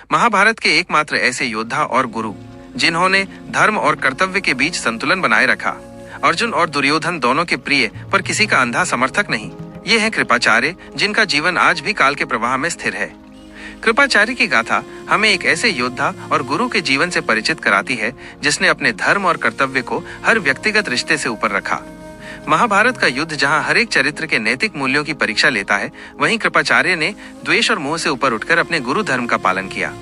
महाभारत के एकमात्र ऐसे योद्धा और गुरु जिन्होंने धर्म और कर्तव्य के बीच संतुलन बनाए रखा। अर्जुन और दुर्योधन दोनों के प्रिय पर किसी का अंधा समर्थक नहीं। ये है कृपाचार्य, जिनका जीवन आज भी काल के प्रवाह में स्थिर है। कृपाचार्य की गाथा हमें एक ऐसे योद्धा और गुरु के जीवन से परिचित कराती है जिसने अपने धर्म और कर्तव्य को हर व्यक्तिगत रिश्ते से ऊपर रखा। महाभारत का युद्ध जहां हर एक चरित्र के नैतिक मूल्यों की परीक्षा लेता है, वहीं कृपाचार्य ने द्वेष और मोह से ऊपर उठकर अपने गुरु धर्म का पालन किया।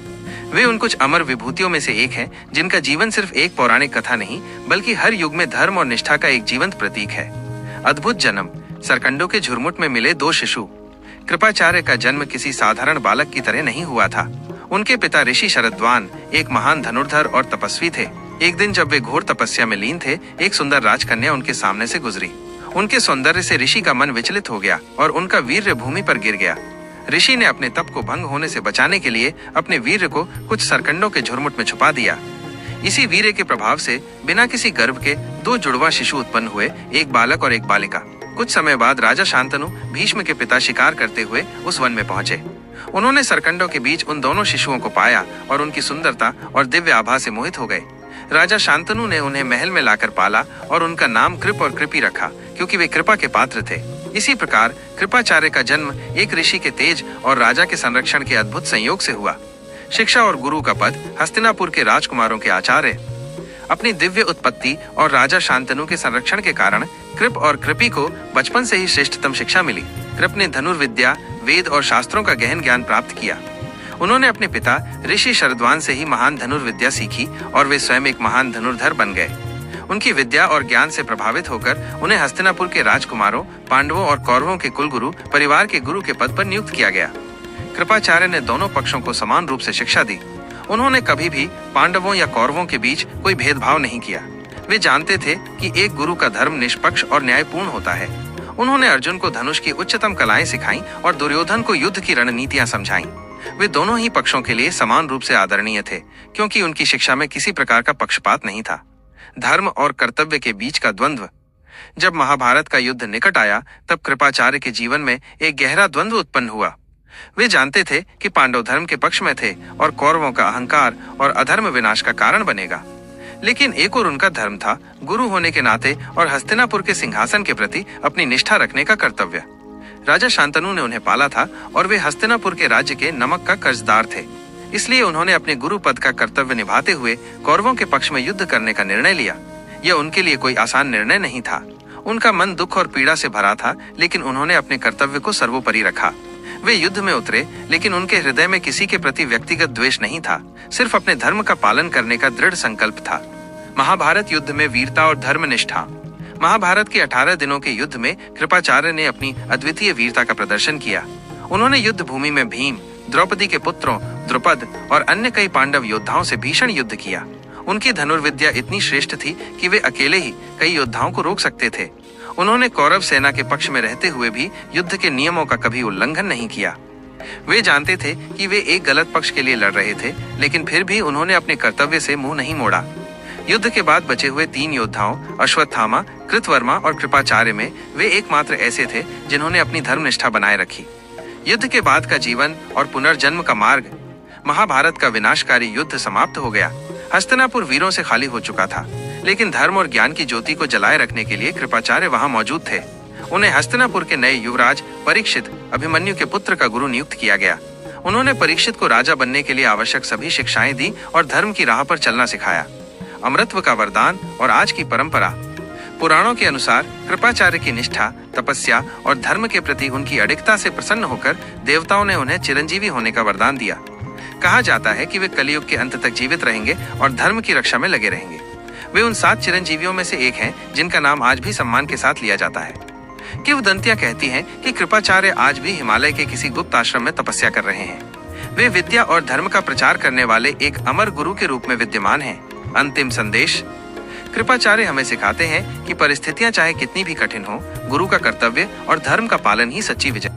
वे उन कुछ अमर विभूतियों में से एक हैं, जिनका जीवन सिर्फ एक पौराणिक कथा नहीं बल्कि हर युग में धर्म और निष्ठा का एक जीवंत प्रतीक है। अद्भुत जन्म। सरकंडों के झुरमुट में मिले दो शिशु। कृपाचार्य का जन्म किसी साधारण बालक की तरह नहीं हुआ था। उनके पिता ऋषि शरद्वान एक महान धनुर्धर और तपस्वी थे। एक दिन जब वे घोर तपस्या में लीन थे, एक सुंदर राजकन्या उनके सामने से गुजरी। उनके सौंदर्य से ऋषि का मन विचलित हो गया और उनका वीर्य भूमि पर गिर गया। ऋषि ने अपने तप को भंग होने से बचाने के लिए अपने वीर्य को कुछ सरकंडों के झुरमुट में छुपा दिया। इसी वीर्य के प्रभाव से बिना किसी गर्भ के दो जुड़वा शिशु उत्पन्न हुए, एक बालक और एक बालिका। कुछ समय बाद राजा शांतनु भीष्म के पिता शिकार करते हुए उस वन में पहुंचे। उन्होंने सरकंडों के बीच उन दोनों शिशुओं को पाया और उनकी सुंदरता और दिव्य आभा से मोहित हो गए। राजा शांतनु ने उन्हें महल में लाकर पाला और उनका नाम कृप और कृपी रखा, क्योंकि वे कृपा के पात्र थे। इसी प्रकार कृपाचार्य का जन्म एक ऋषि के तेज और राजा के संरक्षण के अद्भुत संयोग से हुआ। शिक्षा और गुरु का पद हस्तिनापुर के राजकुमारों के आचार्य। अपनी दिव्य उत्पत्ति और राजा शांतनु के संरक्षण के कारण कृप और कृपी को बचपन से ही श्रेष्ठतम शिक्षा मिली। कृप ने धनुर्विद्या, वेद और शास्त्रों का गहन ज्ञान प्राप्त किया। उन्होंने अपने पिता ऋषि शरद्वान से ही महान धनुर्विद्या सीखी और वे स्वयं एक महान धनुर्धर बन गए। उनकी विद्या और ज्ञान से प्रभावित होकर उन्हें हस्तिनापुर के राजकुमारों, पांडवों और कौरवों के कुलगुरु, परिवार के गुरु के पद पर नियुक्त किया गया। कृपाचार्य ने दोनों पक्षों को समान रूप से शिक्षा दी। उन्होंने कभी भी पांडवों या कौरवों के बीच कोई भेदभाव नहीं किया। वे जानते थे कि एक गुरु का धर्म निष्पक्ष और न्यायपूर्ण होता है। उन्होंने अर्जुन को धनुष की उच्चतम कलाएं सिखाई और दुर्योधन को युद्ध की रणनीतियां समझाईं। वे दोनों ही पक्षों के लिए समान रूप से आदरणीय थे, क्योंकि उनकी शिक्षा में किसी प्रकार का पक्षपात नहीं था। धर्म और कर्तव्य के बीच का द्वंद्व। जब महाभारत का युद्ध निकट आया, तब कृपाचार्य के जीवन में एक गहरा द्वंद्व उत्पन्न हुआ। वे जानते थे कि पांडव धर्म के पक्ष में थे और कौरवों का अहंकार और अधर्म विनाश का कारण बनेगा। लेकिन एक और उनका धर्म था, गुरु होने के नाते और हस्तिनापुर के सिंहासन के प्रति अपनी निष्ठा रखने का कर्तव्य। राजा शांतनु ने उन्हें पाला था और वे हस्तिनापुर के राज्य के नमक का कर्जदार थे। इसलिए उन्होंने अपने गुरु पद का कर्तव्य निभाते हुए कौरवों के पक्ष में युद्ध करने का निर्णय लिया। यह उनके लिए कोई आसान निर्णय नहीं था। उनका मन दुख और पीड़ा से भरा था, लेकिन उन्होंने अपने कर्तव्य को सर्वोपरि रखा। वे युद्ध में उतरे, लेकिन उनके हृदय में किसी के प्रति व्यक्तिगत द्वेष नहीं था, सिर्फ अपने धर्म का पालन करने का दृढ़ संकल्प था। महाभारत युद्ध में वीरता और धर्मनिष्ठा। महाभारत के 18 दिनों के युद्ध में कृपाचार्य ने अपनी अद्वितीय वीरता का प्रदर्शन किया। उन्होंने युद्ध भूमि में भीम, द्रौपदी के पुत्रों द्रुपद और अन्य कई पांडव योद्धाओं से भीषण युद्ध किया। उनकी धनुर्विद्या इतनी श्रेष्ठ थी कि वे अकेले ही कई योद्धाओं को रोक सकते थे। उन्होंने कौरव सेना के पक्ष में रहते हुए भी युद्ध के नियमों का कभी उल्लंघन नहीं किया। वे जानते थे कि वे एक गलत पक्ष के लिए लड़ रहे थे, लेकिन फिर भी उन्होंने अपने कर्तव्य से मुंह नहीं मोड़ा। युद्ध के बाद बचे हुए 3 योद्धाओं अश्वत्थामा, कृतवर्मा और कृपाचार्य में वे एकमात्र ऐसे थे जिन्होंने अपनी धर्मनिष्ठा बनाए रखी। युद्ध के बाद का जीवन और पुनर्जन्म का मार्ग। महाभारत का विनाशकारी युद्ध समाप्त हो गया। हस्तिनापुर वीरों से खाली हो चुका था, लेकिन धर्म और ज्ञान की ज्योति को जलाए रखने के लिए कृपाचार्य वहां मौजूद थे। उन्हें हस्तिनापुर के नए युवराज परीक्षित, अभिमन्यु के पुत्र का गुरु नियुक्त किया गया। उन्होंने परीक्षित को राजा बनने के लिए आवश्यक सभी शिक्षाएं दी और धर्म की राह पर चलना सिखाया। अमरत्व का वरदान और आज की परंपरा। पुराणों के अनुसार कृपाचार्य की निष्ठा, तपस्या और धर्म के प्रति उनकी अडिगता से प्रसन्न होकर देवताओं ने उन्हें चिरंजीवी होने का वरदान दिया। कहा जाता है कि वे कलयुग के अंत तक जीवित रहेंगे और धर्म की रक्षा में लगे रहेंगे। वे उन 7 चिरंजीवियों में से एक हैं जिनका नाम आज भी सम्मान के साथ लिया जाता है। किंवदंतियां कहती हैं कि कृपाचार्य आज भी हिमालय के किसी गुप्त आश्रम में तपस्या कर रहे हैं। वे विद्या और धर्म का प्रचार करने वाले एक अमर गुरु के रूप में विद्यमान हैं। अंतिम संदेश। कृपाचार्य हमें सिखाते हैं कि परिस्थितियां चाहे कितनी भी कठिन हो, गुरु का कर्तव्य और धर्म का पालन ही सच्ची विजय।